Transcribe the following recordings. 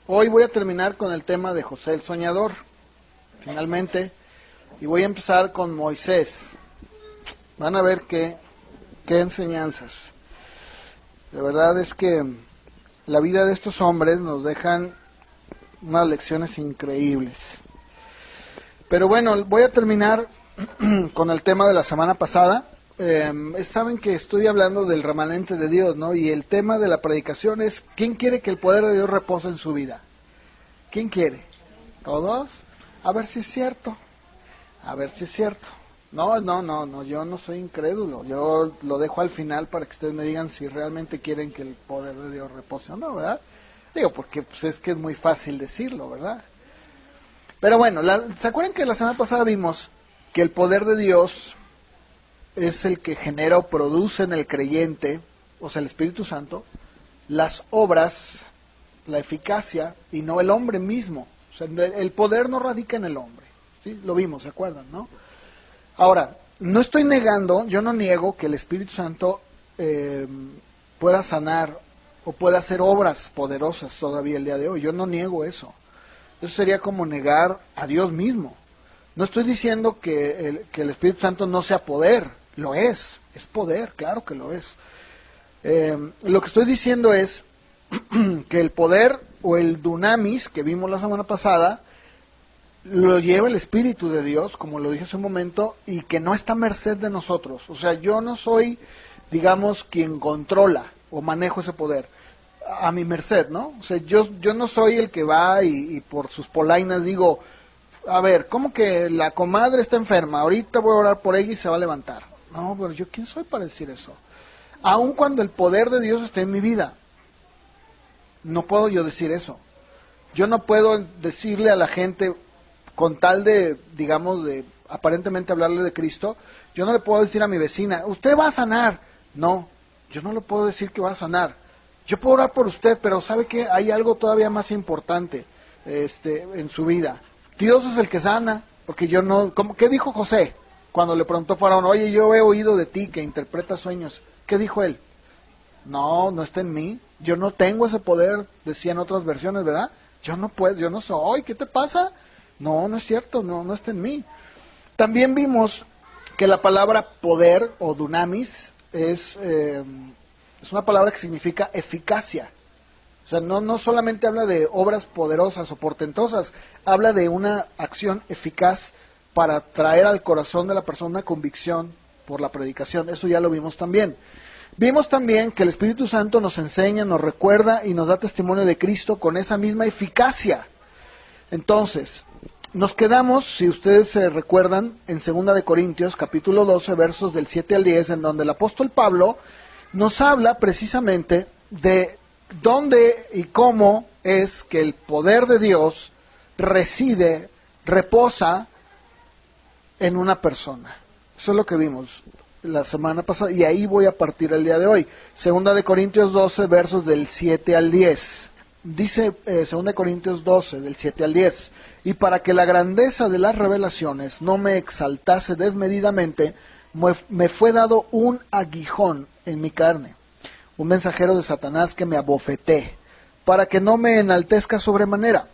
Hoy voy a terminar con el tema de José el Soñador, finalmente, y voy a empezar con Moisés. Van a ver qué enseñanzas. La verdad es que la vida de estos hombres nos dejan unas lecciones increíbles. Pero bueno, voy a terminar con el tema de la semana pasada. Saben que estoy hablando del remanente de Dios, ¿no? Y el tema de la predicación es: ¿quién quiere que el poder de Dios repose en su vida? ¿Quién quiere? ¿Todos? A ver si es cierto. A ver si es cierto. No, yo no soy incrédulo. Yo lo dejo al final para que ustedes me digan si realmente quieren que el poder de Dios repose o no, ¿verdad? Digo, porque pues es que es muy fácil decirlo, ¿verdad? Pero bueno, ¿se acuerdan que la semana pasada vimos que el poder de Dios es el que genera o produce en el creyente, o sea, el Espíritu Santo, las obras, la eficacia, y no el hombre mismo? O sea, el poder no radica en el hombre, ¿sí? Lo vimos, ¿se acuerdan, no? Ahora, no estoy negando, yo no niego que el Espíritu Santo pueda sanar o pueda hacer obras poderosas todavía el día de hoy. Yo no niego eso. Eso sería como negar a Dios mismo. No estoy diciendo que el Espíritu Santo no sea poder, lo es poder, claro que lo es. Lo que estoy diciendo es que el poder o el dunamis que vimos la semana pasada lo lleva el Espíritu de Dios, como lo dije hace un momento, y que no está a merced de nosotros. O sea, yo no soy, digamos, quien controla o manejo ese poder a mi merced, ¿no? O sea, yo no soy el que va y por sus polainas digo: a ver, ¿cómo que la comadre está enferma? Ahorita voy a orar por ella y se va a levantar. No, pero yo ¿quién soy para decir eso? Aun cuando el poder de Dios esté en mi vida, no puedo yo decir eso. Yo no puedo decirle a la gente, con tal de, digamos, de aparentemente hablarle de Cristo, yo no le puedo decir a mi vecina: usted va a sanar. No, yo no le puedo decir que va a sanar. Yo puedo orar por usted, pero ¿sabe qué? Hay algo todavía más importante en su vida. Dios es el que sana, porque yo no... ¿Qué dijo José cuando le preguntó a Faraón? Oye, yo he oído de ti que interpretas sueños. ¿Qué dijo él? No está en mí. Yo no tengo ese poder, decían otras versiones, ¿verdad? Yo no puedo, yo no soy. ¿Qué te pasa? No es cierto, no está en mí. También vimos que la palabra poder o dunamis es una palabra que significa eficacia. O sea, no solamente habla de obras poderosas o portentosas, habla de una acción eficaz para traer al corazón de la persona una convicción por la predicación. Eso ya lo vimos también. Vimos también que el Espíritu Santo nos enseña, nos recuerda y nos da testimonio de Cristo con esa misma eficacia. Entonces, nos quedamos, si ustedes se recuerdan, en 2 de Corintios, capítulo 12, versos del 7 al 10, en donde el apóstol Pablo nos habla precisamente de dónde y cómo es que el poder de Dios reside, reposa en una persona. Eso es lo que vimos la semana pasada, y ahí voy a partir el día de hoy. 2 de Corintios 12, versos del 7 al 10. Dice 2 de Corintios 12, del 7 al 10: y para que la grandeza de las revelaciones no me exaltase desmedidamente, me fue dado un aguijón en mi carne, un mensajero de Satanás que me abofeté, para que no me enaltezca sobremanera.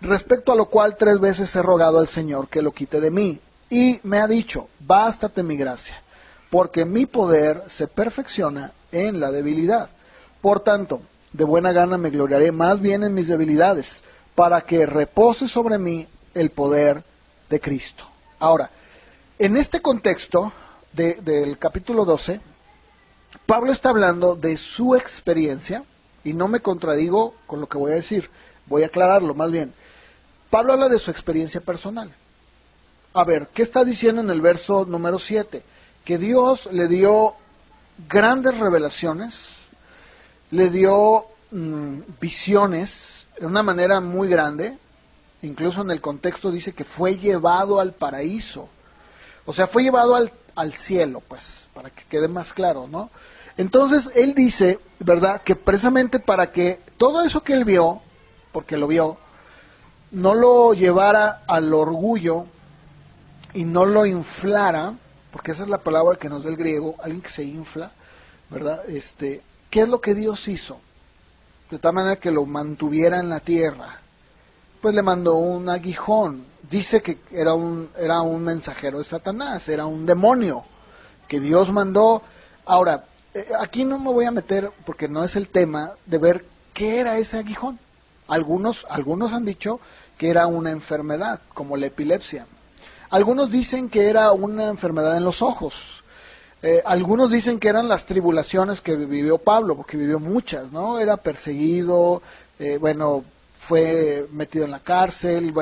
Respecto a lo cual 3 veces he rogado al Señor que lo quite de mí, y me ha dicho: bástate mi gracia, porque mi poder se perfecciona en la debilidad. Por tanto, de buena gana me gloriaré más bien en mis debilidades, para que repose sobre mí el poder de Cristo. Ahora, en este contexto del capítulo 12, Pablo está hablando de su experiencia, y no me contradigo con lo que voy a decir, voy a aclararlo más bien. Pablo habla de su experiencia personal. A ver, ¿qué está diciendo en el verso número 7? Que Dios le dio grandes revelaciones, le dio visiones de una manera muy grande. Incluso en el contexto dice que fue llevado al paraíso. O sea, fue llevado al cielo, pues, para que quede más claro, ¿no? Entonces, él dice, ¿verdad?, que precisamente para que todo eso que él vio, porque lo vio, no lo llevara al orgullo y no lo inflara, porque esa es la palabra que nos da el griego, alguien que se infla, ¿verdad? ¿Qué es lo que Dios hizo? de tal manera que lo mantuviera en la tierra, pues le mandó un aguijón. Dice que era un mensajero de Satanás, era un demonio que Dios mandó. Ahora, aquí no me voy a meter, porque no es el tema, de ver qué era ese aguijón. Algunos han dicho que era una enfermedad, como la epilepsia. Algunos dicen que era una enfermedad en los ojos. Algunos dicen que eran las tribulaciones que vivió Pablo, porque vivió muchas, ¿no? Era perseguido, fue metido en la cárcel,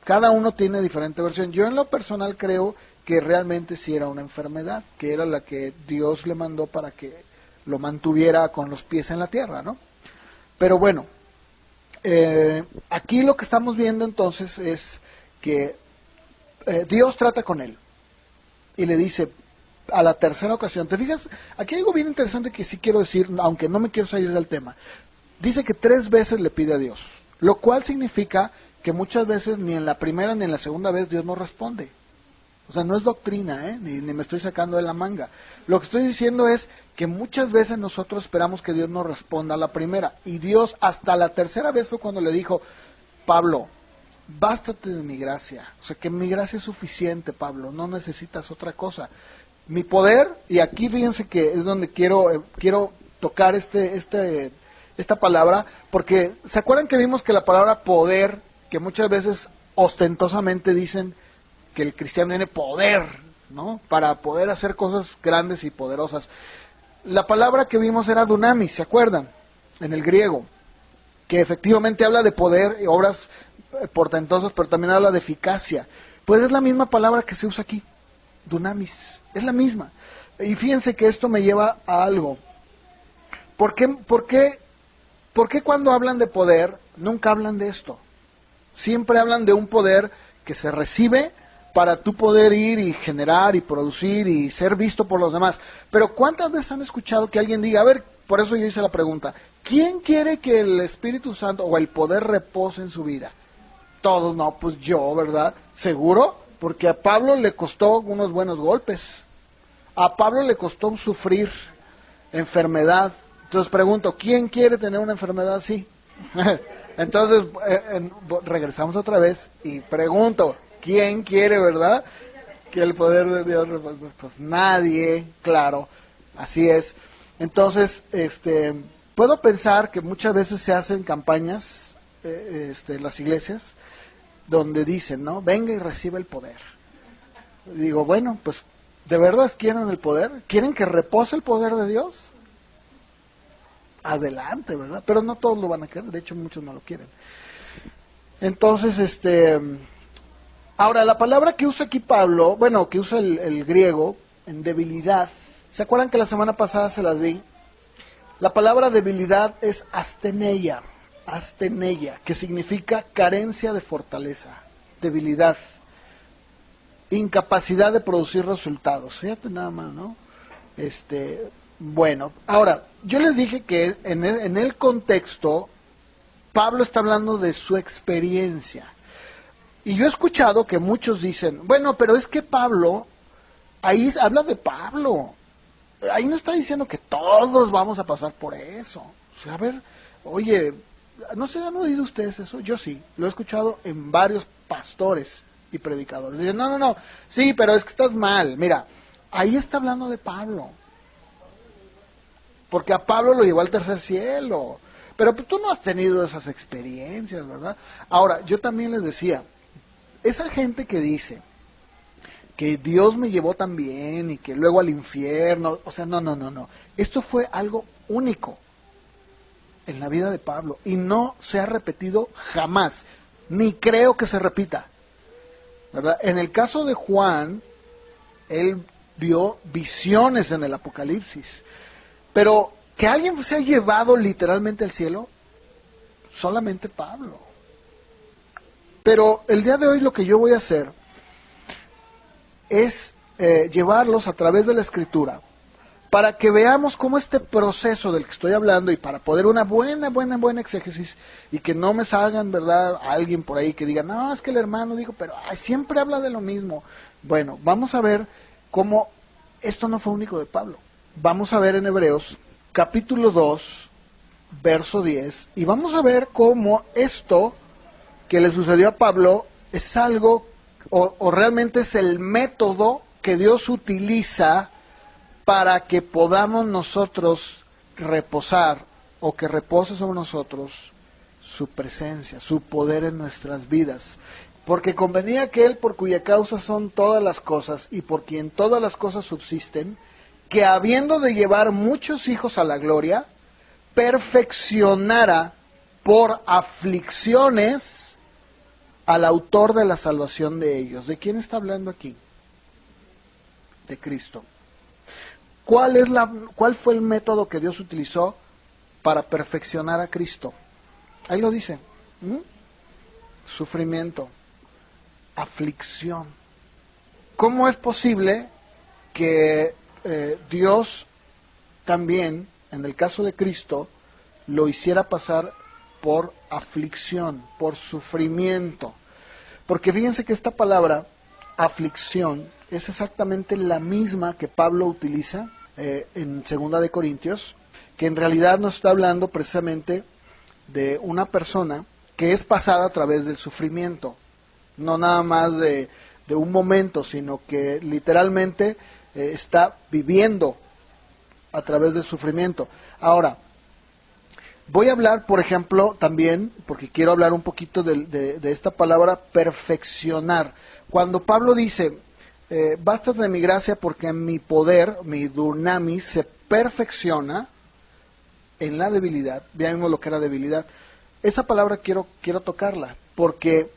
cada uno tiene diferente versión. Yo en lo personal creo que realmente sí era una enfermedad, que era la que Dios le mandó para que lo mantuviera con los pies en la tierra, ¿no? Pero bueno, aquí lo que estamos viendo entonces es que Dios trata con él y le dice a la tercera ocasión, ¿te fijas? Aquí hay algo bien interesante que sí quiero decir, aunque no me quiero salir del tema. Dice que 3 veces le pide a Dios, lo cual significa que muchas veces ni en la primera ni en la segunda vez Dios no responde. O sea, no es doctrina, ni me estoy sacando de la manga. Lo que estoy diciendo es que muchas veces nosotros esperamos que Dios nos responda a la primera. Y Dios hasta la tercera vez fue cuando le dijo, Pablo, bástate de mi gracia. O sea, que mi gracia es suficiente, Pablo, no necesitas otra cosa. Mi poder, y aquí fíjense que es donde quiero tocar esta palabra, porque ¿se acuerdan que vimos que la palabra poder, que muchas veces ostentosamente dicen que el cristiano tiene poder, ¿no? Para poder hacer cosas grandes y poderosas. La palabra que vimos era dunamis, ¿se acuerdan? En el griego, que efectivamente habla de poder y obras portentosas, pero también habla de eficacia. Pues es la misma palabra que se usa aquí, dunamis, es la misma. Y fíjense que esto me lleva a algo. ¿Por qué cuando hablan de poder nunca hablan de esto? Siempre hablan de un poder que se recibe para tú poder ir y generar y producir y ser visto por los demás. Pero ¿cuántas veces han escuchado que alguien diga, a ver, por eso yo hice la pregunta, ¿quién quiere que el Espíritu Santo o el poder repose en su vida? Todos, no, pues yo, ¿verdad? ¿Seguro? Porque a Pablo le costó unos buenos golpes. A Pablo le costó sufrir enfermedad. Entonces pregunto, ¿quién quiere tener una enfermedad así? Entonces, regresamos otra vez y pregunto, ¿quién quiere, verdad? Que el poder de Dios, pues nadie, claro, así es. Entonces, puedo pensar que muchas veces se hacen campañas en las iglesias donde dicen, ¿no? Venga y reciba el poder. Digo, bueno, pues, ¿de verdad quieren el poder? ¿Quieren que repose el poder de Dios? Adelante, ¿verdad? Pero no todos lo van a querer, de hecho muchos no lo quieren. Entonces, ahora la palabra que usa aquí Pablo, que usa el griego en debilidad, ¿se acuerdan que la semana pasada se las di? La palabra debilidad es asteneia, que significa carencia de fortaleza, debilidad, incapacidad de producir resultados. Fíjate nada más, ¿no? Ahora, yo les dije que en el contexto, Pablo está hablando de su experiencia. Y yo he escuchado que muchos dicen, pero es que Pablo, ahí habla de Pablo. Ahí no está diciendo que todos vamos a pasar por eso. O sea, a ver, oye, no sé, ¿han oído ustedes eso? Yo sí, lo he escuchado en varios pastores y predicadores. Dicen, no, sí, pero es que estás mal. Mira, ahí está hablando de Pablo. Porque a Pablo lo llevó al tercer cielo. Pero pues, tú no has tenido esas experiencias, ¿verdad? Ahora, yo también les decía, esa gente que dice que Dios me llevó también y que luego al infierno, o sea, no. Esto fue algo único en la vida de Pablo y no se ha repetido jamás, ni creo que se repita, ¿verdad? En el caso de Juan, él vio visiones en el Apocalipsis. Pero que alguien se ha llevado literalmente al cielo, solamente Pablo. Pero el día de hoy lo que yo voy a hacer es llevarlos a través de la Escritura para que veamos cómo este proceso del que estoy hablando y para poder una buena exégesis y que no me salgan, ¿verdad?, a alguien por ahí que diga, no, es que el hermano dijo, pero siempre habla de lo mismo. Bueno, vamos a ver cómo esto no fue único de Pablo. Vamos a ver en Hebreos, capítulo 2, verso 10, y vamos a ver cómo esto que le sucedió a Pablo es algo, o realmente es el método que Dios utiliza para que podamos nosotros reposar, o que repose sobre nosotros su presencia, su poder en nuestras vidas. Porque convenía aquel por cuya causa son todas las cosas, y por quien todas las cosas subsisten, que habiendo de llevar muchos hijos a la gloria, perfeccionara por aflicciones al autor de la salvación de ellos. ¿De quién está hablando aquí? De Cristo. ¿Cuál fue el método que Dios utilizó para perfeccionar a Cristo? Ahí lo dice. Sufrimiento, aflicción. ¿Cómo es posible que Dios también, en el caso de Cristo, lo hiciera pasar por aflicción, por sufrimiento? Porque fíjense que esta palabra, aflicción, es exactamente la misma que Pablo utiliza en 2 de Corintios, que en realidad nos está hablando precisamente de una persona que es pasada a través del sufrimiento, no nada más de un momento, sino que literalmente está viviendo a través del sufrimiento. Ahora, voy a hablar, por ejemplo, también, porque quiero hablar un poquito de esta palabra perfeccionar. Cuando Pablo dice, bástate de mi gracia porque mi poder, mi dunamis, se perfecciona en la debilidad. Ya vimos lo que era debilidad. Esa palabra quiero tocarla, porque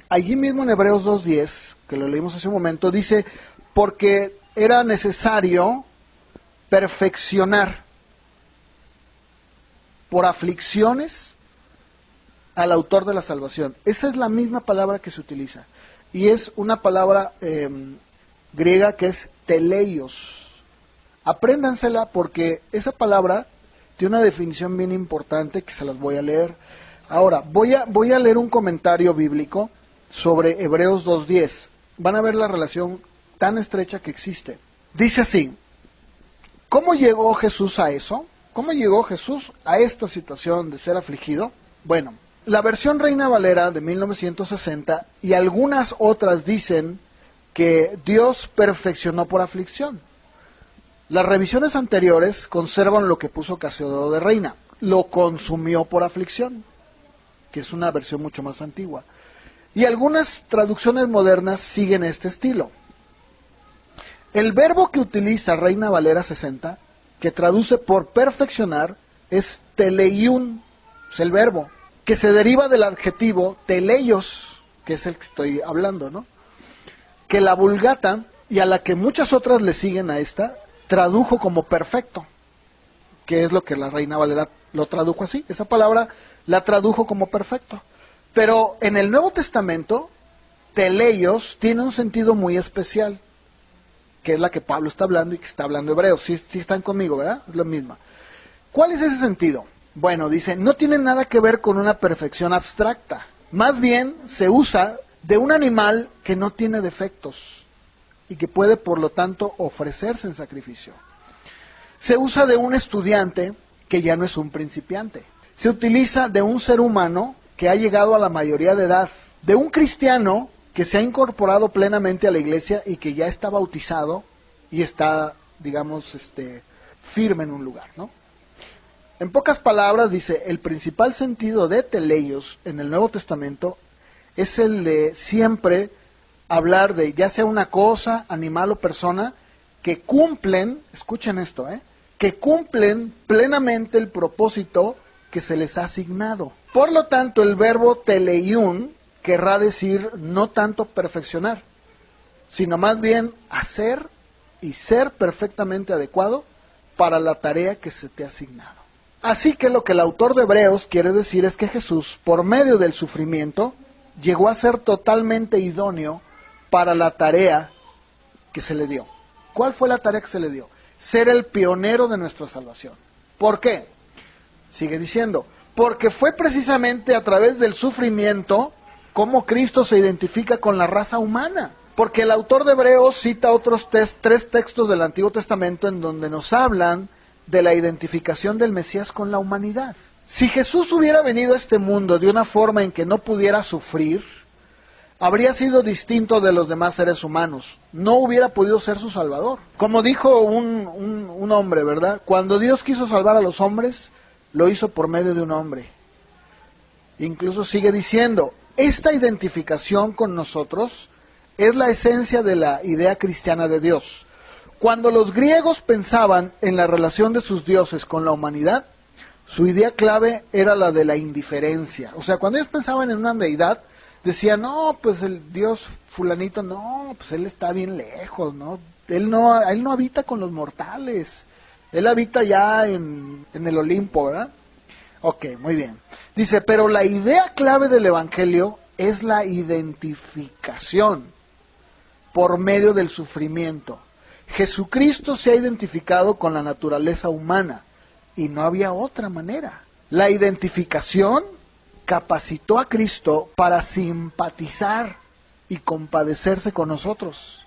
allí mismo en Hebreos 2:10, que lo leímos hace un momento, dice, porque era necesario perfeccionar por aflicciones al autor de la salvación. Esa es la misma palabra que se utiliza, y es una palabra griega que es teleios. Apréndansela porque esa palabra tiene una definición bien importante que se las voy a leer. Ahora, voy a leer un comentario bíblico sobre Hebreos 2:10. Van a ver la relación tan estrecha que existe. Dice así, ¿cómo llegó Jesús a eso? ¿Cómo llegó Jesús a esta situación de ser afligido? Bueno, la versión Reina Valera de 1960 y algunas otras dicen que Dios perfeccionó por aflicción. Las revisiones anteriores conservan lo que puso Casiodoro de Reina, lo consumió por aflicción, que es una versión mucho más antigua. Y algunas traducciones modernas siguen este estilo. El verbo que utiliza Reina Valera 60, que traduce por perfeccionar, es teleiun, es el verbo, que se deriva del adjetivo teleios, que es el que estoy hablando, ¿no? Que la Vulgata, y a la que muchas otras le siguen a esta, tradujo como perfecto, que es lo que la Reina Valera lo tradujo así. Esa palabra la tradujo como perfecto. Pero en el Nuevo Testamento, teleios tiene un sentido muy especial, que es la que Pablo está hablando y que está hablando Hebreos. Sí están conmigo, ¿verdad? Es la misma. ¿Cuál es ese sentido? Bueno, dice, no tiene nada que ver con una perfección abstracta. Más bien se usa de un animal que no tiene defectos y que puede, por lo tanto, ofrecerse en sacrificio. Se usa de un estudiante que ya no es un principiante. Se utiliza de un ser humano que ha llegado a la mayoría de edad, de un cristiano que se ha incorporado plenamente a la iglesia y que ya está bautizado y está, digamos, firme en un lugar, ¿no? En pocas palabras, dice, el principal sentido de teleios en el Nuevo Testamento es el de siempre hablar de ya sea una cosa, animal o persona, que cumplen, escuchen esto, que cumplen plenamente el propósito que se les ha asignado. Por lo tanto, el verbo teleiun querrá decir no tanto perfeccionar, sino más bien hacer y ser perfectamente adecuado para la tarea que se te ha asignado. Así que lo que el autor de Hebreos quiere decir es que Jesús, por medio del sufrimiento, llegó a ser totalmente idóneo para la tarea que se le dio. ¿Cuál fue la tarea que se le dio? Ser el pionero de nuestra salvación. ¿Por qué? Sigue diciendo, porque fue precisamente a través del sufrimiento cómo Cristo se identifica con la raza humana. Porque el autor de Hebreos cita otros tres textos del Antiguo Testamento en donde nos hablan de la identificación del Mesías con la humanidad. Si Jesús hubiera venido a este mundo de una forma en que no pudiera sufrir, habría sido distinto de los demás seres humanos. No hubiera podido ser su Salvador. Como dijo un hombre, ¿verdad? Cuando Dios quiso salvar a los hombres, lo hizo por medio de un hombre. Incluso sigue diciendo, esta identificación con nosotros es la esencia de la idea cristiana de Dios. Cuando los griegos pensaban en la relación de sus dioses con la humanidad, su idea clave era la de la indiferencia. O sea, cuando ellos pensaban en una deidad, decían, no, pues el dios fulanito, no, pues él está bien lejos, ¿no? Él no habita con los mortales. Él habita ya en el Olimpo, ¿verdad? Ok, muy bien. Dice, pero la idea clave del Evangelio es la identificación por medio del sufrimiento. Jesucristo se ha identificado con la naturaleza humana y no había otra manera. La identificación capacitó a Cristo para simpatizar y compadecerse con nosotros.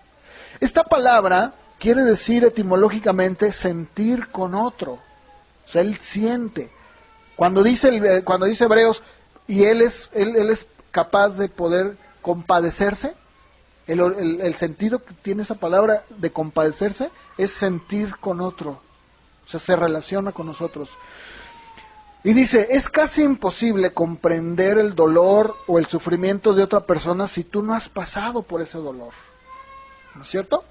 Esta palabra quiere decir etimológicamente sentir con otro. O sea, él siente. Cuando dice Hebreos, y él es capaz de poder compadecerse, el sentido que tiene esa palabra de compadecerse es sentir con otro. O sea, se relaciona con nosotros. Y dice, es casi imposible comprender el dolor o el sufrimiento de otra persona si tú no has pasado por ese dolor. ¿No es cierto?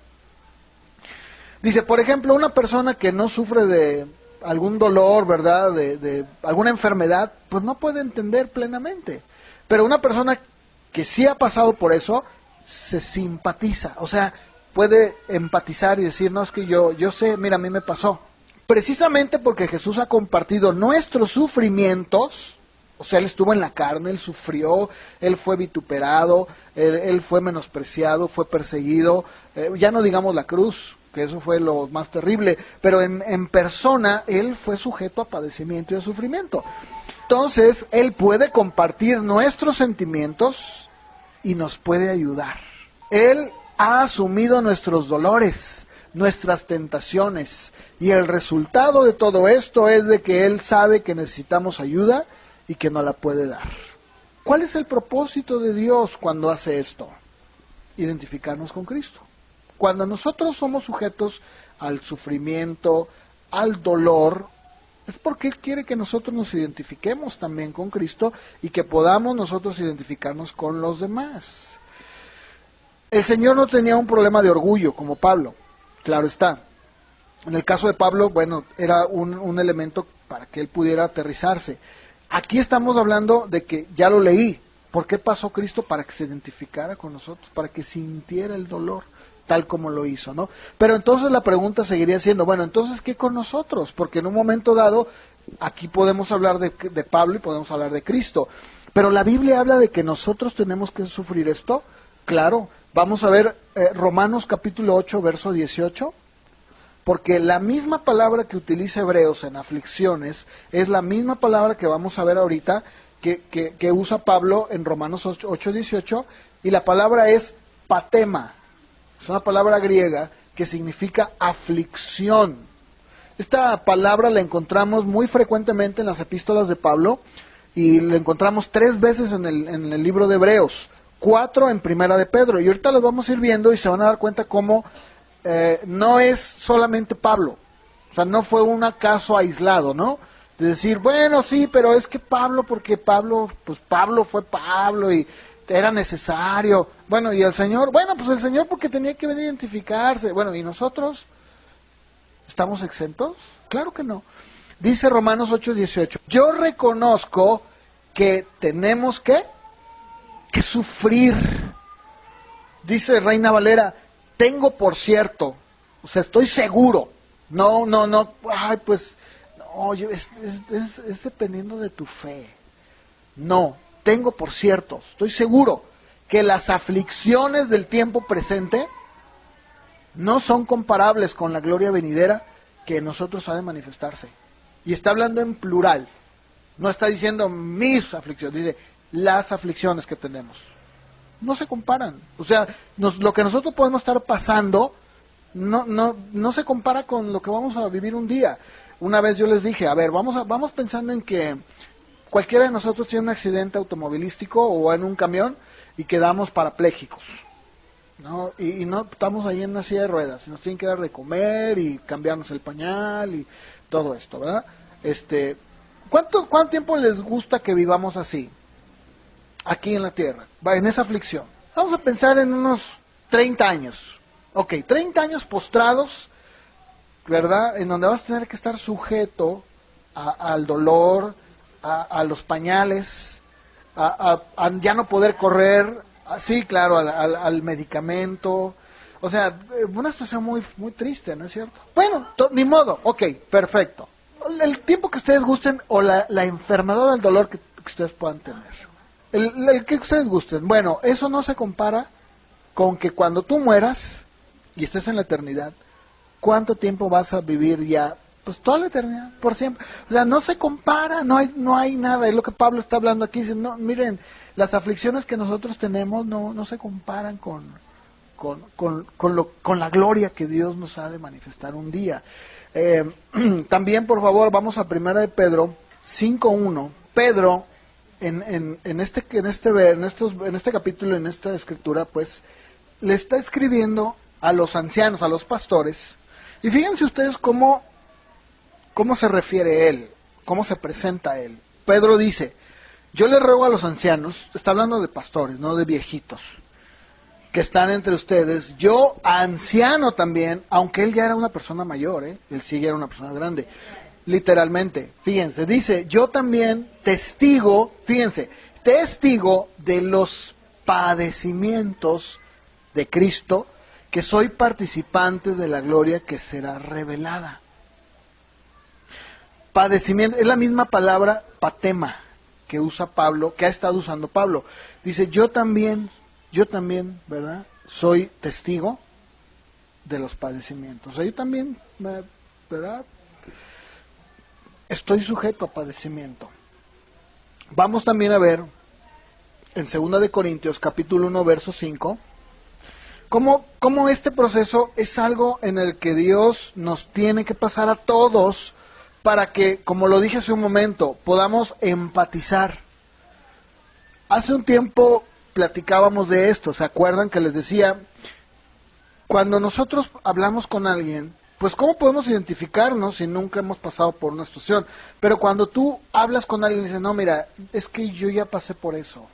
Dice, por ejemplo, una persona que no sufre de algún dolor, ¿verdad? De alguna enfermedad, pues no puede entender plenamente. Pero una persona que sí ha pasado por eso, se simpatiza. O sea, puede empatizar y decir, no, es que yo sé, mira, a mí me pasó. Precisamente porque Jesús ha compartido nuestros sufrimientos, o sea, Él estuvo en la carne, Él sufrió, Él fue vituperado, Él fue menospreciado, fue perseguido, ya no digamos la cruz, que eso fue lo más terrible, pero en persona Él fue sujeto a padecimiento y a sufrimiento. Entonces, Él puede compartir nuestros sentimientos y nos puede ayudar. Él ha asumido nuestros dolores, nuestras tentaciones, y el resultado de todo esto es de que Él sabe que necesitamos ayuda y que nos la puede dar. ¿Cuál es el propósito de Dios cuando hace esto? Identificarnos con Cristo. Cuando nosotros somos sujetos al sufrimiento, al dolor, es porque Él quiere que nosotros nos identifiquemos también con Cristo y que podamos nosotros identificarnos con los demás. El Señor no tenía un problema de orgullo como Pablo. Claro está. En el caso de Pablo, bueno, era un elemento para que él pudiera aterrizarse. Aquí estamos hablando de que, ya lo leí, ¿por qué pasó Cristo? Para que se identificara con nosotros, para que sintiera el dolor, tal como lo hizo, ¿no? Pero entonces la pregunta seguiría siendo, bueno, entonces, ¿qué con nosotros? Porque en un momento dado, aquí podemos hablar de Pablo y podemos hablar de Cristo. Pero la Biblia habla de que nosotros tenemos que sufrir esto, claro. Vamos a ver Romanos capítulo 8, verso 18, porque la misma palabra que utiliza Hebreos en aflicciones es la misma palabra que vamos a ver ahorita que usa Pablo en Romanos 8, 18, y la palabra es patema. Es una palabra griega que significa aflicción. Esta palabra la encontramos muy frecuentemente en las epístolas de Pablo y la encontramos 3 veces en el libro de Hebreos. 4 en Primera de Pedro, y ahorita los vamos a ir viendo y se van a dar cuenta cómo no es solamente Pablo, o sea, no fue un caso aislado, ¿no? De decir, bueno, sí, pero es que Pablo, porque Pablo, pues Pablo fue Pablo y era necesario, bueno, y el Señor, bueno, pues el Señor porque tenía que venir a identificarse, bueno, ¿y nosotros estamos exentos? Claro que no. Dice Romanos 8:18, yo reconozco que tenemos que sufrir. Dice Reina Valera, tengo por cierto, o sea, estoy seguro. No, ay, pues, no, es dependiendo de tu fe. No, tengo por cierto, estoy seguro que las aflicciones del tiempo presente no son comparables con la gloria venidera que en nosotros ha de manifestarse. Y está hablando en plural, no está diciendo mis aflicciones, dice las aflicciones que tenemos. No se comparan. O sea, lo que nosotros podemos estar pasando no se compara con lo que vamos a vivir un día. Una vez yo les dije, a ver, vamos pensando en que cualquiera de nosotros tiene un accidente automovilístico o en un camión y quedamos parapléjicos, ¿no? Y no estamos ahí en una silla de ruedas, y nos tienen que dar de comer y cambiarnos el pañal y todo esto, ¿verdad? ¿Cuánto tiempo les gusta que vivamos así, aquí en la tierra, en esa aflicción? Vamos a pensar en unos 30 años. Ok, 30 años postrados, ¿verdad? En donde vas a tener que estar sujeto al dolor, a los pañales, a ya no poder correr, sí, claro, al medicamento. O sea, una situación muy, muy triste, ¿no es cierto? Bueno, ni modo, ok, perfecto. El tiempo que ustedes gusten o la enfermedad del dolor que ustedes puedan tener. El que ustedes gusten. Bueno, eso no se compara con que cuando tú mueras y estés en la eternidad, ¿cuánto tiempo vas a vivir ya? Pues toda la eternidad, por siempre. O sea, no se compara, no hay nada. Es lo que Pablo está hablando aquí. Dice, no, miren, las aflicciones que nosotros tenemos no se comparan con la gloria que Dios nos ha de manifestar un día. También, por favor, vamos a 1 de Pedro 5:1. Pedro, en este capítulo, en esta escritura, pues, le está escribiendo a los ancianos, a los pastores, y fíjense ustedes cómo se refiere él, cómo se presenta él. Pedro dice, yo le ruego a los ancianos, está hablando de pastores, no de viejitos, que están entre ustedes, yo anciano también, aunque él ya era una persona mayor, él sí ya era una persona grande, literalmente, fíjense, dice, yo también testigo de los padecimientos de Cristo, que soy participante de la gloria que será revelada. Padecimiento, es la misma palabra patema que usa Pablo, que ha estado usando Pablo. Dice, yo también, ¿verdad? Soy testigo de los padecimientos. O sea, yo también, ¿verdad? Estoy sujeto a padecimiento. Vamos también a ver en 2 de Corintios, capítulo 1, verso 5, cómo este proceso es algo en el que Dios nos tiene que pasar a todos para que, como lo dije hace un momento, podamos empatizar. Hace un tiempo platicábamos de esto, ¿se acuerdan que les decía? Cuando nosotros hablamos con alguien, pues ¿cómo podemos identificarnos si nunca hemos pasado por una situación? Pero cuando tú hablas con alguien y dices, no, mira, es que yo ya pasé por eso.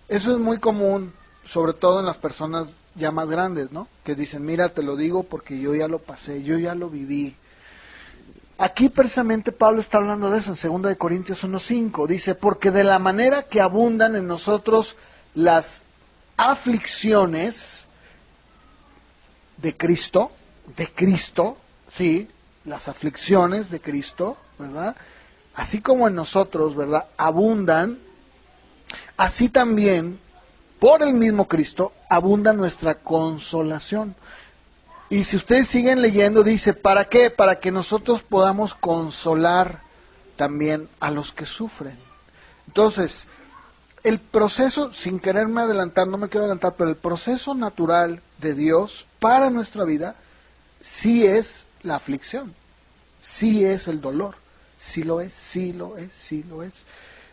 Eso es muy común, sobre todo en las personas ya más grandes, ¿no? Que dicen, mira, te lo digo porque yo ya lo pasé, yo ya lo viví. Aquí precisamente Pablo está hablando de eso en 2 de Corintios 1:5. Dice, porque de la manera que abundan en nosotros las aflicciones de Cristo, sí, las aflicciones de Cristo, ¿verdad? Así como en nosotros, ¿verdad? Abundan, así también, por el mismo Cristo, abunda nuestra consolación. Y si ustedes siguen leyendo, dice, ¿para qué? Para que nosotros podamos consolar también a los que sufren. Entonces, el proceso, sin quererme adelantar, no me quiero adelantar, pero el proceso natural de Dios para nuestra vida, sí es la aflicción, sí es el dolor, sí lo es.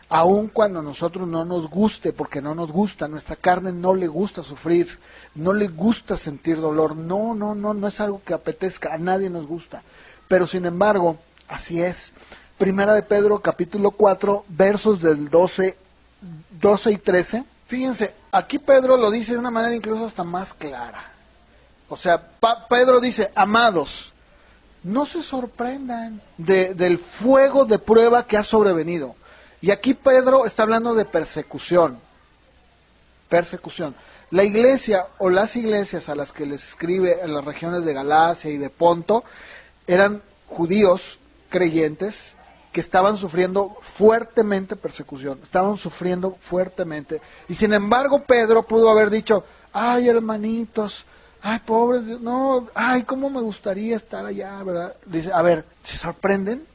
Aun cuando a nosotros no nos guste, porque no nos gusta, nuestra carne no le gusta sufrir, no le gusta sentir dolor, no es algo que apetezca, a nadie nos gusta, pero sin embargo, así es. 1 de Pedro, capítulo 4, versos del 12 y 13, fíjense, aquí Pedro lo dice de una manera incluso hasta más clara. O sea, Pedro dice, amados, no se sorprendan del fuego de prueba que ha sobrevenido. Y aquí Pedro está hablando de persecución. La iglesia o las iglesias a las que les escribe en las regiones de Galacia y de Ponto eran judíos creyentes que estaban sufriendo fuertemente persecución, estaban sufriendo fuertemente. Y sin embargo Pedro pudo haber dicho, ay hermanitos, ay pobres, no, ay cómo me gustaría estar allá, ¿verdad? Dice, a ver, ¿se sorprenden?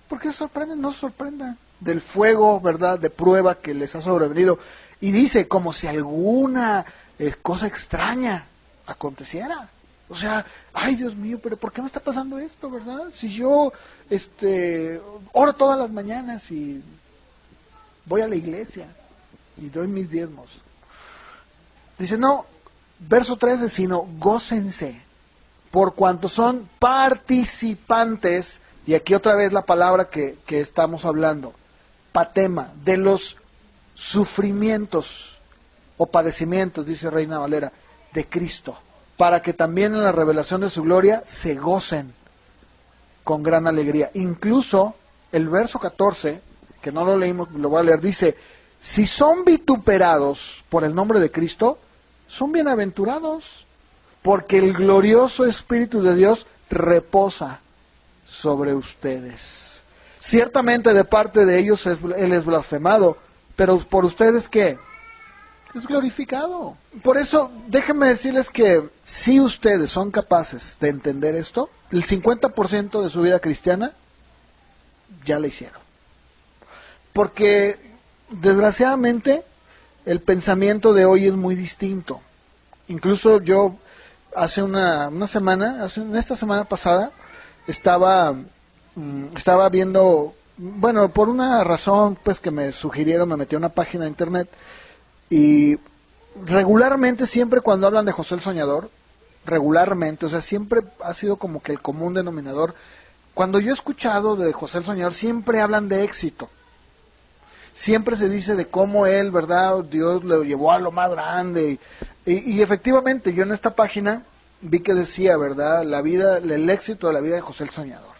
¿Por qué se sorprenden? No se sorprendan del fuego, ¿verdad?, de prueba que les ha sobrevenido. Y dice, como si alguna cosa extraña aconteciera. O sea, ay Dios mío, pero ¿por qué me está pasando esto, verdad? Si yo, oro todas las mañanas y voy a la iglesia y doy mis diezmos. Dice, no, verso 13, sino gócense, por cuanto son participantes, y aquí otra vez la palabra que estamos hablando, patema, de los sufrimientos o padecimientos, dice Reina Valera, de Cristo, para que también en la revelación de su gloria se gocen con gran alegría. Incluso el verso 14, que no lo leímos, lo voy a leer, dice, si son vituperados por el nombre de Cristo, son bienaventurados, porque el glorioso Espíritu de Dios reposa sobre ustedes. Ciertamente de parte de ellos Él es blasfemado, pero por ustedes, ¿qué? Es glorificado. Por eso, déjenme decirles que si ustedes son capaces de entender esto, el 50% de su vida cristiana ya la hicieron. Porque, desgraciadamente, el pensamiento de hoy es muy distinto. Incluso yo, hace una semana, en esta semana pasada, estaba viendo, bueno, por una razón pues que me sugirieron, me metí a una página de internet y regularmente siempre cuando hablan de José el Soñador, regularmente, o sea, siempre ha sido como que el común denominador, cuando yo he escuchado de José el Soñador siempre hablan de éxito. Siempre se dice de cómo él, ¿verdad? Dios lo llevó a lo más grande. Y efectivamente, yo en esta página vi que decía, ¿verdad? El éxito de la vida de José el Soñador.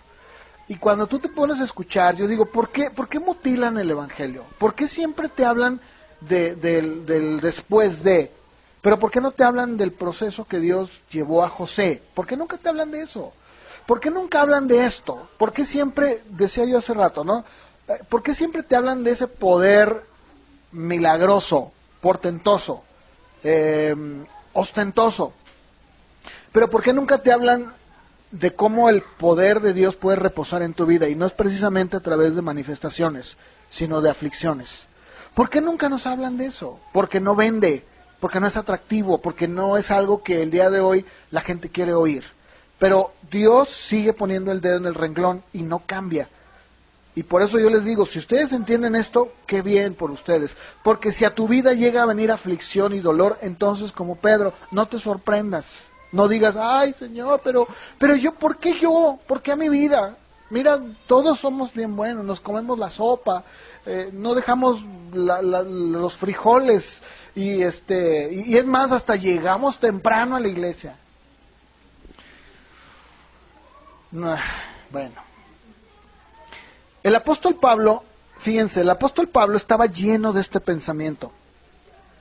Y cuando tú te pones a escuchar, yo digo, ¿por qué mutilan el Evangelio? ¿Por qué siempre te hablan del después de? Pero ¿por qué no te hablan del proceso que Dios llevó a José? ¿Por qué nunca te hablan de eso? ¿Por qué nunca hablan de esto? ¿Por qué siempre, decía yo hace rato, ¿no? ¿Por qué siempre te hablan de ese poder milagroso, portentoso, ostentoso? Pero ¿por qué nunca te hablan de cómo el poder de Dios puede reposar en tu vida? Y no es precisamente a través de manifestaciones, sino de aflicciones. ¿Por qué nunca nos hablan de eso? Porque no vende, porque no es atractivo, porque no es algo que el día de hoy la gente quiere oír. Pero Dios sigue poniendo el dedo en el renglón y no cambia. Y por eso yo les digo, si ustedes entienden esto, qué bien por ustedes. Porque si a tu vida llega a venir aflicción y dolor, entonces como Pedro, no te sorprendas. No digas, ay Señor, pero yo, ¿por qué yo? ¿Por qué a mi vida? Mira, todos somos bien buenos, nos comemos la sopa, no dejamos los frijoles, y es más, hasta llegamos temprano a la iglesia. Bueno. El apóstol Pablo, fíjense, el apóstol Pablo estaba lleno de este pensamiento.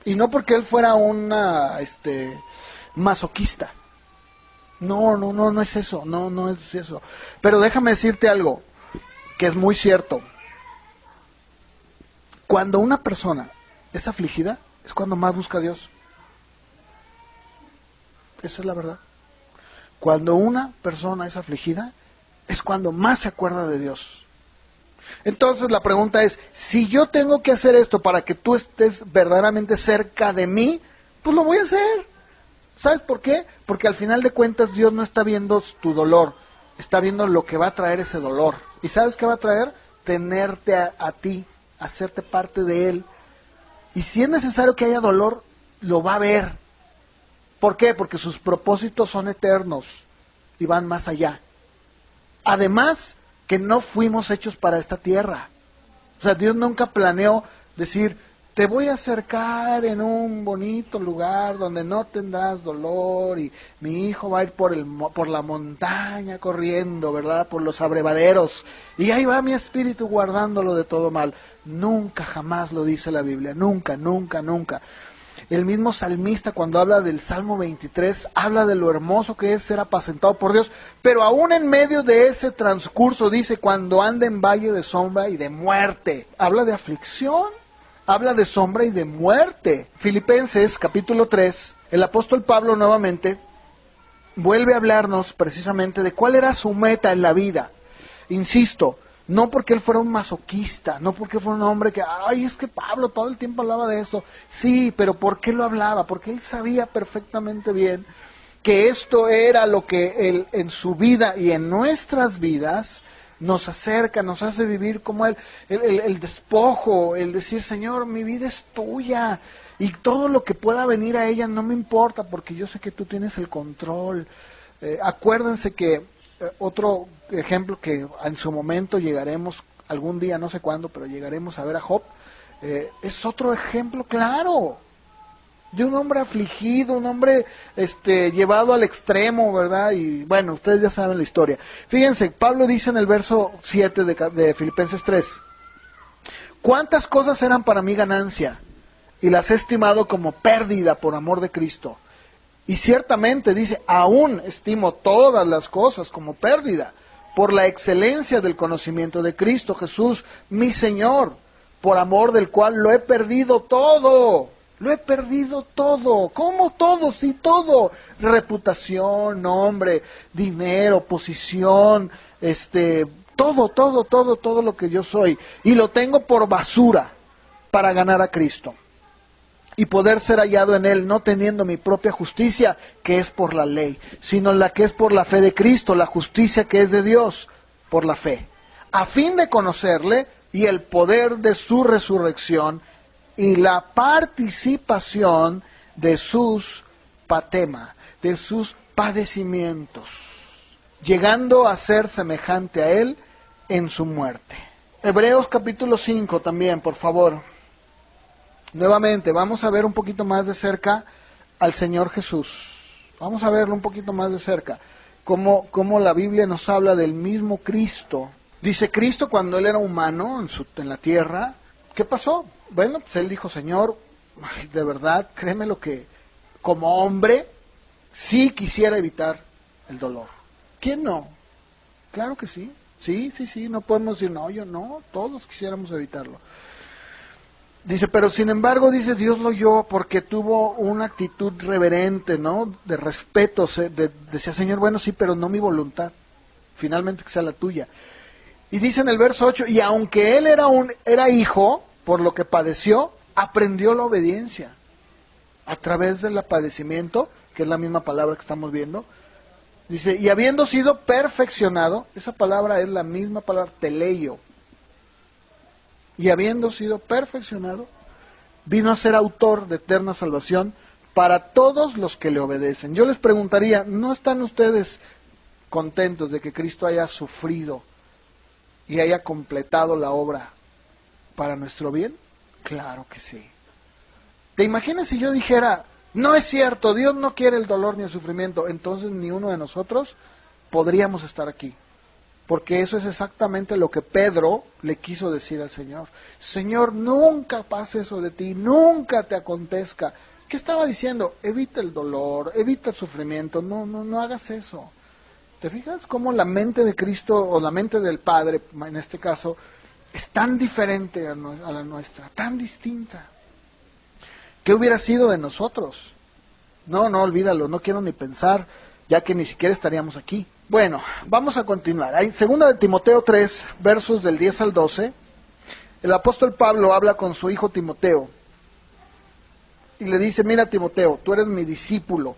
Y no porque él fuera masoquista. No es eso, no es eso. Pero déjame decirte algo que es muy cierto. Cuando una persona es afligida, es cuando más busca a Dios. Esa es la verdad. Cuando una persona es afligida, es cuando más se acuerda de Dios. Entonces la pregunta es, si yo tengo que hacer esto para que tú estés verdaderamente cerca de mí, pues lo voy a hacer. ¿Sabes por qué? Porque al final de cuentas Dios no está viendo tu dolor, está viendo lo que va a traer ese dolor. ¿Y sabes qué va a traer? Tenerte a ti, hacerte parte de Él. Y si es necesario que haya dolor, lo va a ver. ¿Por qué? Porque sus propósitos son eternos y van más allá. Además, que no fuimos hechos para esta tierra. O sea, Dios nunca planeó decir, te voy a acercar en un bonito lugar donde no tendrás dolor y mi hijo va a ir por la montaña corriendo, ¿verdad? Por los abrevaderos y ahí va mi espíritu guardándolo de todo mal. Nunca, jamás lo dice la Biblia. Nunca, nunca, nunca. El mismo salmista, cuando habla del Salmo 23, habla de lo hermoso que es ser apacentado por Dios, pero aún en medio de ese transcurso dice, cuando anda en valle de sombra y de muerte, habla de aflicción, habla de sombra y de muerte. Filipenses, capítulo 3, el apóstol Pablo nuevamente vuelve a hablarnos precisamente de cuál era su meta en la vida. Insisto, no porque él fuera un masoquista, no porque fuera un hombre que, ay, es que Pablo todo el tiempo hablaba de esto. Sí, pero ¿por qué lo hablaba? Porque él sabía perfectamente bien que esto era lo que Él en su vida y en nuestras vidas nos acerca, nos hace vivir como Él, el despojo, el decir, Señor, mi vida es tuya, y todo lo que pueda venir a ella no me importa, porque yo sé que tú tienes el control. Acuérdense que otro ejemplo que en su momento llegaremos, algún día, no sé cuándo, pero llegaremos a ver a Job, es otro ejemplo claro de un hombre afligido, un hombre llevado al extremo, ¿verdad? Y bueno, ustedes ya saben la historia. Fíjense, Pablo dice en el verso 7 de Filipenses 3, ¿cuántas cosas eran para mí ganancia? Y las he estimado como pérdida por amor de Cristo. Y ciertamente dice, aún estimo todas las cosas como pérdida, por la excelencia del conocimiento de Cristo Jesús, mi Señor, por amor del cual lo he perdido todo. Lo he perdido todo. ¿Cómo todo? Sí, todo. Reputación, nombre, dinero, posición, todo lo que yo soy. Y lo tengo por basura para ganar a Cristo. Y poder ser hallado en Él, no teniendo mi propia justicia, que es por la ley, sino la que es por la fe de Cristo, la justicia que es de Dios, por la fe. A fin de conocerle y el poder de su resurrección, y la participación de sus patema, de sus padecimientos, llegando a ser semejante a Él en su muerte. Hebreos capítulo 5 también, por favor. Nuevamente, vamos a ver un poquito más de cerca al Señor Jesús. Vamos a verlo un poquito más de cerca. Cómo la Biblia nos habla del mismo Cristo. Dice, Cristo cuando Él era humano en la tierra, ¿qué pasó? Bueno, pues Él dijo, Señor, de verdad, créeme lo que como hombre sí quisiera evitar el dolor. ¿Quién no? Claro que sí. Sí, no podemos decir, no, yo no, todos quisiéramos evitarlo. Dice, pero sin embargo, dice, Dios lo oyó porque tuvo una actitud reverente, ¿no? De respeto, decía, Señor, bueno, sí, pero no mi voluntad, finalmente que sea la tuya. Y dice en el verso 8, y aunque Él era hijo, por lo que padeció, aprendió la obediencia. A través del padecimiento, que es la misma palabra que estamos viendo, dice, y habiendo sido perfeccionado, esa palabra es la misma palabra, teleio, y habiendo sido perfeccionado, vino a ser autor de eterna salvación para todos los que le obedecen. Yo les preguntaría, ¿no están ustedes contentos de que Cristo haya sufrido y haya completado la obra para nuestro bien? Claro que sí. ¿Te imaginas si yo dijera, no es cierto, Dios no quiere el dolor ni el sufrimiento? Entonces ni uno de nosotros podríamos estar aquí. Porque eso es exactamente lo que Pedro le quiso decir al Señor. Señor, nunca pase eso de ti, nunca te acontezca. ¿Qué estaba diciendo? Evita el dolor, evita el sufrimiento, no hagas eso. ¿Te fijas cómo la mente de Cristo o la mente del Padre, en este caso, es tan diferente a la nuestra, tan distinta? ¿Qué hubiera sido de nosotros? No, olvídalo, no quiero ni pensar, ya que ni siquiera estaríamos aquí. Bueno, vamos a continuar. En 2 de Timoteo 3, versos del 10 al 12, el apóstol Pablo habla con su hijo Timoteo y le dice, mira Timoteo, tú eres mi discípulo.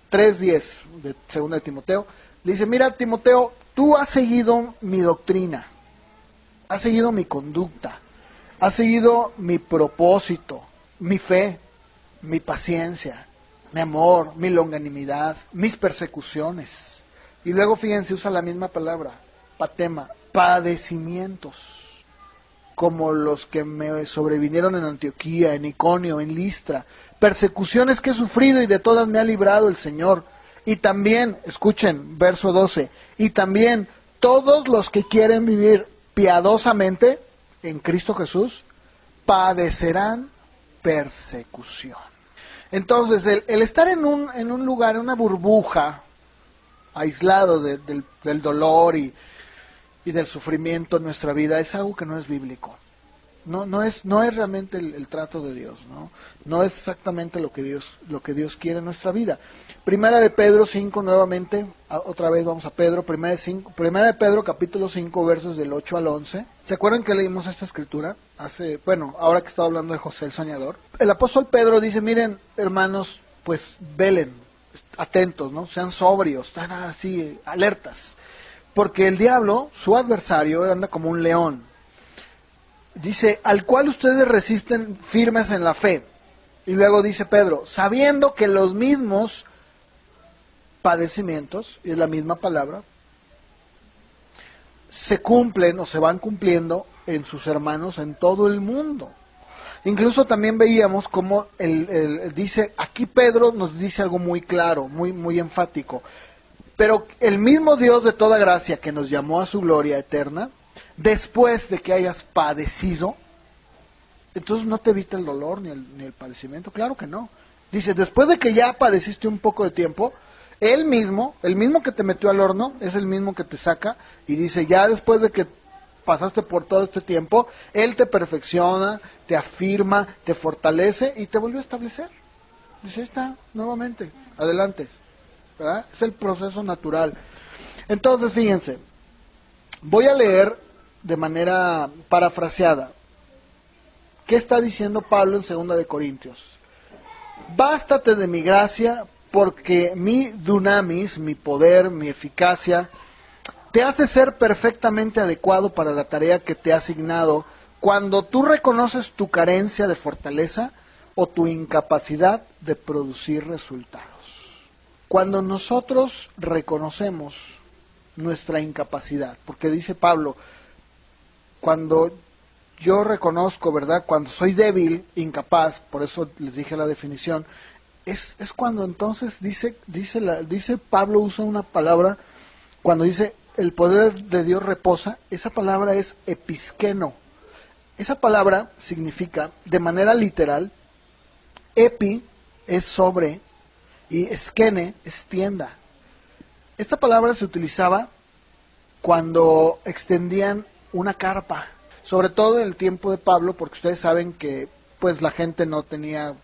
3:10 de 2 de Timoteo, le dice, mira Timoteo, tú has seguido mi doctrina, has seguido mi conducta, has seguido mi propósito, mi fe, mi paciencia, mi amor, mi longanimidad, mis persecuciones. Y luego, fíjense, usa la misma palabra, patema, padecimientos, como los que me sobrevinieron en Antioquía, en Iconio, en Listra, persecuciones que he sufrido y de todas me ha librado el Señor. Y también, escuchen, verso 12, y también todos los que quieren vivir piadosamente en Cristo Jesús, padecerán persecución. Entonces, el estar en un lugar, en una burbuja, aislado del dolor y del sufrimiento en nuestra vida, es algo que no es bíblico. No es realmente el trato de Dios, no es exactamente lo que Dios quiere en nuestra vida. Primera de Pedro 5, nuevamente, otra vez vamos a Pedro, Primera de Pedro capítulo 5, versos del 8 al 11. ¿Se acuerdan que leímos esta escritura? Ahora que estaba hablando de José el soñador. El apóstol Pedro dice, miren hermanos, pues velen, atentos, ¿no? Sean sobrios, están así, alertas. Porque el diablo, su adversario, anda como un león. Dice, al cual ustedes resisten firmes en la fe. Y luego dice Pedro, sabiendo que los mismos padecimientos, y es la misma palabra, se cumplen o se van cumpliendo en sus hermanos en todo el mundo. Incluso también veíamos como dice, aquí Pedro nos dice algo muy claro, muy enfático. Pero el mismo Dios de toda gracia que nos llamó a su gloria eterna, después de que hayas padecido, entonces no te evita el dolor ni el padecimiento, claro que no. Dice, después de que ya padeciste un poco de tiempo, el mismo que te metió al horno, es el mismo que te saca, y dice, ya después de que pasaste por todo este tiempo, Él te perfecciona, te afirma, te fortalece y te vuelve a establecer. Dice, ahí está, nuevamente, adelante. ¿Verdad? Es el proceso natural. Entonces, fíjense, voy a leer de manera parafraseada. ¿Qué está diciendo Pablo en 2 de Corintios? Bástate de mi gracia, porque mi dunamis, mi poder, mi eficacia, te hace ser perfectamente adecuado para la tarea que te ha asignado cuando tú reconoces tu carencia de fortaleza o tu incapacidad de producir resultados. Cuando nosotros reconocemos nuestra incapacidad, porque dice Pablo, cuando yo reconozco, ¿verdad? Cuando soy débil, incapaz, por eso les dije la definición, es cuando entonces dice Pablo usa una palabra, cuando dice el poder de Dios reposa, esa palabra es episkeno. Esa palabra significa, de manera literal, epi es sobre y skene es tienda. Esta palabra se utilizaba cuando extendían una carpa, sobre todo en el tiempo de Pablo, porque ustedes saben que pues la gente no tenía,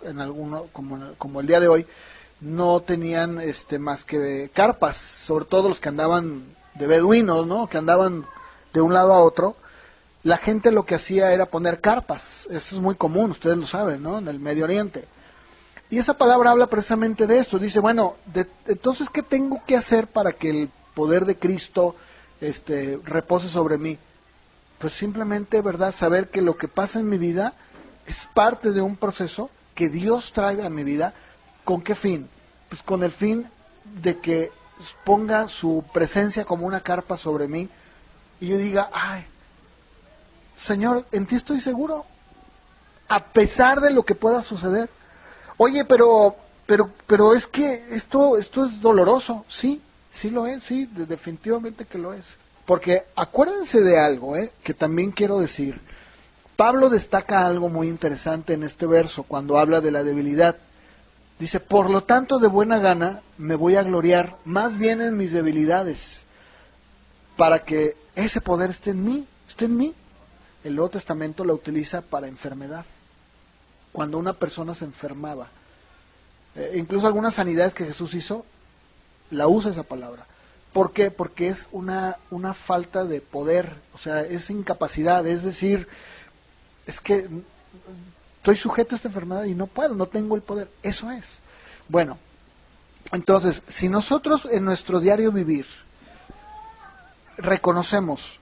en alguno como el día de hoy, no tenían más que carpas, sobre todo los que andaban de beduinos, ¿no? Que andaban de un lado a otro. La gente lo que hacía era poner carpas, eso es muy común, ustedes lo saben, ¿no? En el Medio Oriente. Y esa palabra habla precisamente de esto, dice, bueno, entonces, ¿qué tengo que hacer para que el poder de Cristo repose sobre mí? Pues simplemente, ¿verdad?, saber que lo que pasa en mi vida es parte de un proceso que Dios traiga a mi vida. ¿Con qué fin? Pues con el fin de que ponga su presencia como una carpa sobre mí y yo diga, ay, Señor, en ti estoy seguro, a pesar de lo que pueda suceder. Oye, pero es que esto es doloroso. Sí lo es, sí, definitivamente que lo es. Porque acuérdense de algo, que también quiero decir. Pablo destaca algo muy interesante en este verso, cuando habla de la debilidad. Dice, por lo tanto, de buena gana me voy a gloriar más bien en mis debilidades, para que ese poder esté en mí. El Nuevo Testamento lo utiliza para enfermedad. Cuando una persona se enfermaba, incluso algunas sanidades que Jesús hizo, la usa esa palabra. ¿Por qué? Porque es una falta de poder, o sea, es incapacidad, es decir, es que estoy sujeto a esta enfermedad y no puedo, no tengo el poder, eso es. Bueno, entonces, si nosotros en nuestro diario vivir reconocemos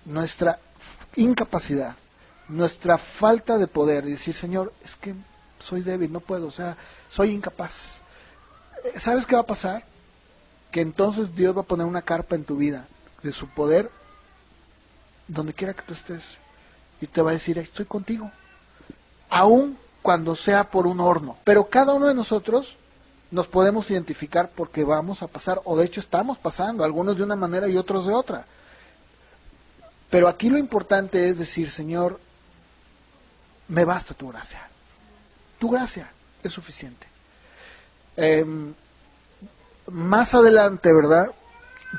nuestra incapacidad, nuestra falta de poder y decir, Señor, es que soy débil, no puedo, o sea, soy incapaz. ¿Sabes qué va a pasar? Que entonces Dios va a poner una carpa en tu vida de su poder donde quiera que tú estés y te va a decir, estoy contigo, aun cuando sea por un horno. Pero cada uno de nosotros nos podemos identificar porque vamos a pasar, o de hecho estamos pasando, algunos de una manera y otros de otra. Pero aquí lo importante es decir, Señor, me basta tu gracia. Tu gracia es suficiente. Más adelante, ¿verdad?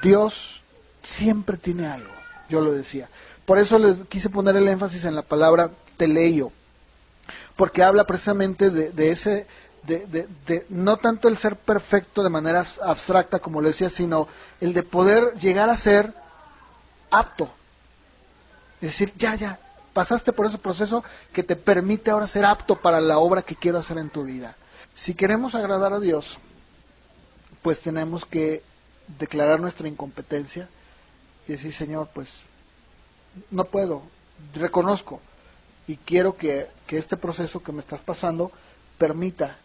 Dios siempre tiene algo, yo lo decía. Por eso les quise poner el énfasis en la palabra teleio, porque habla precisamente de ese, no tanto el ser perfecto de manera abstracta, como lo decía, sino el de poder llegar a ser apto. Es decir, ya, pasaste por ese proceso que te permite ahora ser apto para la obra que quiero hacer en tu vida. Si queremos agradar a Dios, pues tenemos que declarar nuestra incompetencia y decir, Señor, pues no puedo, reconozco y quiero que este proceso que me estás pasando permita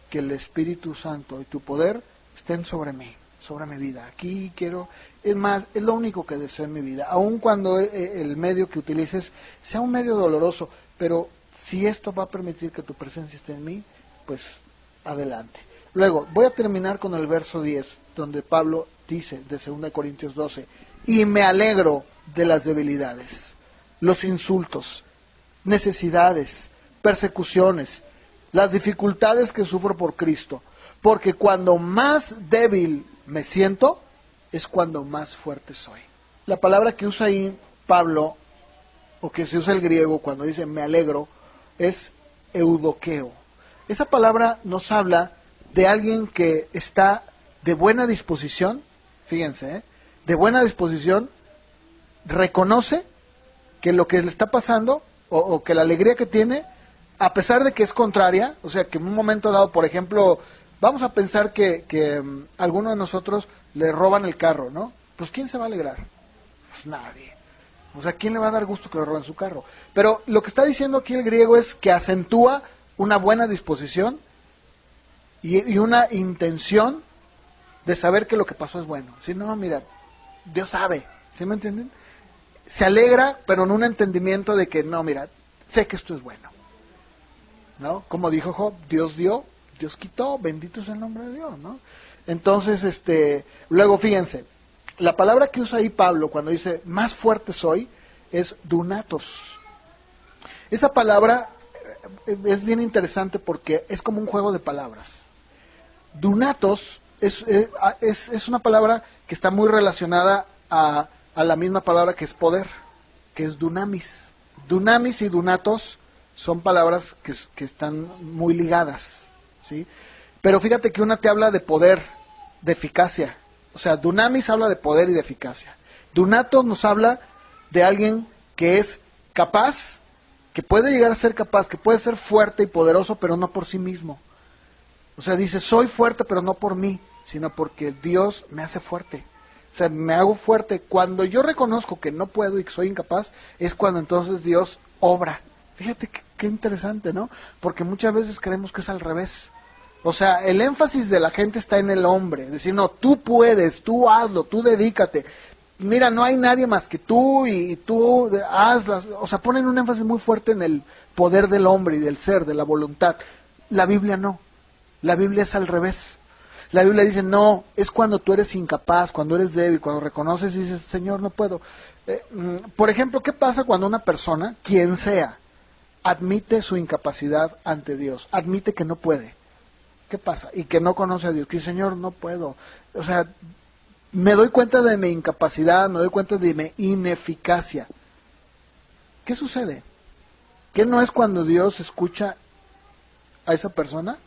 que el Espíritu Santo y tu poder estén sobre mí, sobre mi vida. Aquí quiero, es más, es lo único que deseo en mi vida, aun cuando el medio que utilices sea un medio doloroso, pero si esto va a permitir que tu presencia esté en mí, pues adelante. Luego, voy a terminar con el verso 10, donde Pablo dice, de 2 Corintios 12, y me alegro de las debilidades, los insultos, necesidades, persecuciones, las dificultades que sufro por Cristo, porque cuando más débil me siento, es cuando más fuerte soy. La palabra que usa ahí Pablo, o que se usa el griego cuando dice me alegro, es eudoqueo. Esa palabra nos habla de alguien que está de buena disposición, fíjense, de buena disposición, reconoce que lo que le está pasando, o que la alegría que tiene, a pesar de que es contraria, o sea, que en un momento dado, por ejemplo, vamos a pensar que alguno de nosotros le roban el carro, ¿no? Pues ¿quién se va a alegrar? Pues nadie. O sea, ¿quién le va a dar gusto que le roben su carro? Pero lo que está diciendo aquí el griego es que acentúa una buena disposición y una intención de saber que lo que pasó es bueno. Si no, mira, Dios sabe, ¿sí me entienden? Se alegra, pero en un entendimiento de que, no, mira, sé que esto es bueno, ¿no? Como dijo Job, Dios dio, Dios quitó, bendito es el nombre de Dios, ¿no? Entonces, luego fíjense, la palabra que usa ahí Pablo cuando dice, más fuerte soy, es dunatos. Esa palabra es bien interesante porque es como un juego de palabras. Dunatos es una palabra que está muy relacionada a la misma palabra que es poder, que es dunamis. Dunamis y dunatos son palabras que están muy ligadas, ¿sí? Pero fíjate que una te habla de poder, de eficacia. O sea, dunamis habla de poder y de eficacia. Dunatos nos habla de alguien que es capaz, que puede llegar a ser capaz, que puede ser fuerte y poderoso, pero no por sí mismo. O sea, dice, soy fuerte, pero no por mí, sino porque Dios me hace fuerte. O sea, me hago fuerte. Cuando yo reconozco que no puedo y que soy incapaz, es cuando entonces Dios obra. Fíjate qué interesante, ¿no? Porque muchas veces creemos que es al revés. O sea, el énfasis de la gente está en el hombre. Decir, no, tú puedes, tú hazlo, tú dedícate. Mira, no hay nadie más que tú y tú hazlas. O sea, ponen un énfasis muy fuerte en el poder del hombre y del ser, de la voluntad. La Biblia no. La Biblia es al revés. La Biblia dice, no, es cuando tú eres incapaz, cuando eres débil, cuando reconoces y dices, Señor, no puedo. Por ejemplo, ¿qué pasa cuando una persona, quien sea, admite su incapacidad ante Dios, admite que no puede? ¿Qué pasa? Y que no conoce a Dios, que Señor, no puedo. O sea, me doy cuenta de mi incapacidad, me doy cuenta de mi ineficacia. ¿Qué sucede? ¿Qué no es cuando Dios escucha a esa persona?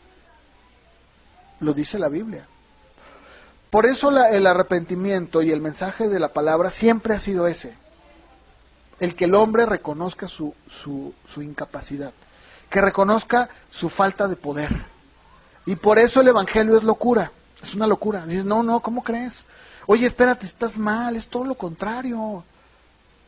Lo dice la Biblia. Por eso el arrepentimiento y el mensaje de la palabra siempre ha sido ese. El que el hombre reconozca su incapacidad, que reconozca su falta de poder. Y por eso el evangelio es locura, es una locura. Dices, no, ¿cómo crees? Oye, espérate, estás mal, es todo lo contrario.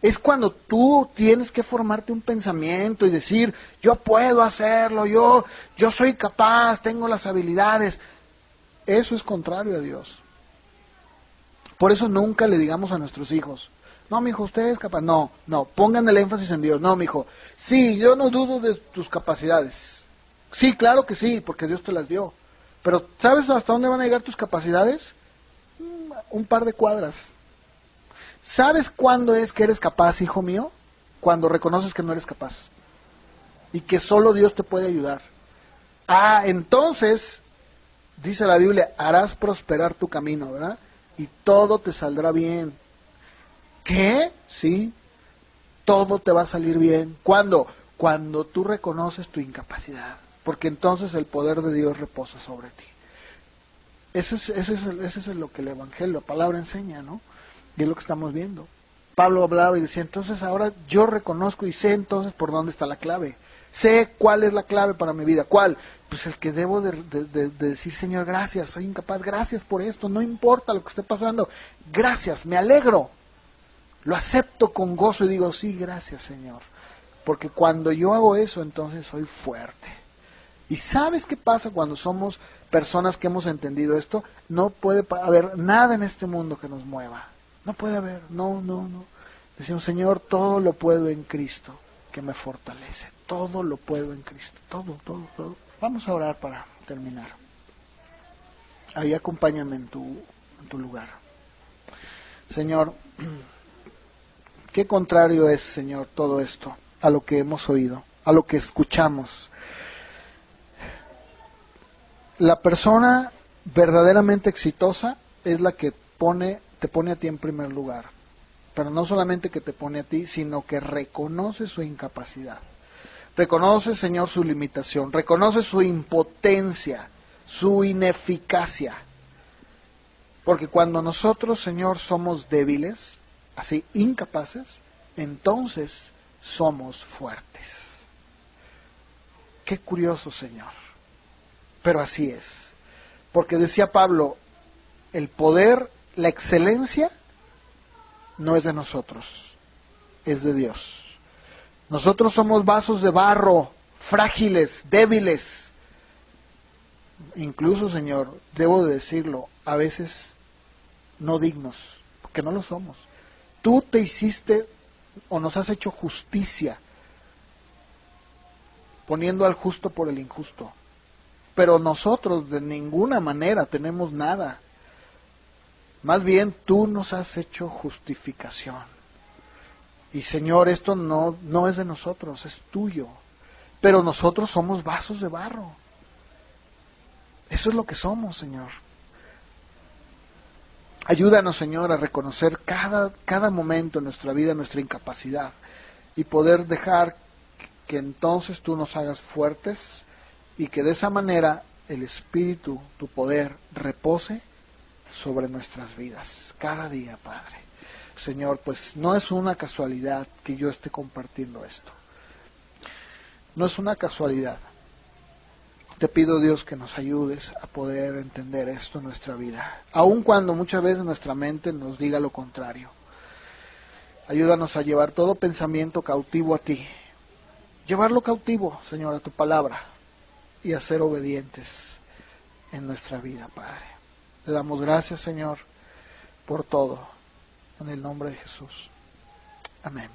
Es cuando tú tienes que formarte un pensamiento y decir, yo puedo hacerlo, yo soy capaz, tengo las habilidades. Eso es contrario a Dios. Por eso nunca le digamos a nuestros hijos, no, mijo, usted es capaz. No, pongan el énfasis en Dios. No, mijo, sí, yo no dudo de tus capacidades. Sí, claro que sí, porque Dios te las dio. Pero ¿sabes hasta dónde van a llegar tus capacidades? Un par de cuadras. ¿Sabes cuándo es que eres capaz, hijo mío? Cuando reconoces que no eres capaz. Y que solo Dios te puede ayudar. Entonces, dice la Biblia, harás prosperar tu camino, ¿verdad? Y todo te saldrá bien. ¿Qué? Sí, todo te va a salir bien. ¿Cuándo? Cuando tú reconoces tu incapacidad. Porque entonces el poder de Dios reposa sobre ti. Eso es lo que el Evangelio, la palabra enseña, ¿no? Y es lo que estamos viendo. Pablo hablaba y decía, entonces ahora yo reconozco y sé entonces por dónde está la clave. Sé cuál es la clave para mi vida. ¿Cuál? Pues el que debo de decir, Señor, gracias, soy incapaz, gracias por esto, no importa lo que esté pasando, gracias, me alegro. Lo acepto con gozo y digo, sí, gracias, Señor. Porque cuando yo hago eso, entonces soy fuerte. ¿Y sabes qué pasa cuando somos personas que hemos entendido esto? No puede haber nada en este mundo que nos mueva. No puede haber, no. Decimos, Señor, todo lo puedo en Cristo que me fortalece. Todo lo puedo en Cristo. Todo. Vamos a orar para terminar. Ahí acompáñame en tu lugar. Señor, qué contrario es, Señor, todo esto a lo que hemos oído, a lo que escuchamos. La persona verdaderamente exitosa es la que te pone a ti en primer lugar. Pero no solamente que te pone a ti, sino que reconoce su incapacidad. Reconoce, Señor, su limitación. Reconoce su impotencia, su ineficacia. Porque cuando nosotros, Señor, somos débiles, así incapaces, entonces somos fuertes. Qué curioso, Señor. Pero así es. Porque decía Pablo, el poder, la excelencia, no es de nosotros, es de Dios. Nosotros somos vasos de barro, frágiles, débiles. Incluso, Señor, debo de decirlo, a veces no dignos, porque no lo somos. Tú te hiciste o nos has hecho justicia, poniendo al justo por el injusto. Pero nosotros de ninguna manera tenemos nada. Más bien tú nos has hecho justificación. Y Señor, esto no es de nosotros, es tuyo. Pero nosotros somos vasos de barro. Eso es lo que somos, Señor. Ayúdanos, Señor, a reconocer cada momento en nuestra vida, nuestra incapacidad. Y poder dejar que entonces tú nos hagas fuertes y que de esa manera el Espíritu, tu poder, repose sobre nuestras vidas. Cada día, Padre. Señor, pues no es una casualidad que yo esté compartiendo esto. No es una casualidad. Te pido, Dios, que nos ayudes a poder entender esto en nuestra vida, aun cuando muchas veces nuestra mente nos diga lo contrario. Ayúdanos a llevar todo pensamiento cautivo a ti. Llevarlo cautivo, Señor, a tu palabra y a ser obedientes en nuestra vida, Padre. Le damos gracias, Señor, por todo. En el nombre de Jesús. Amén.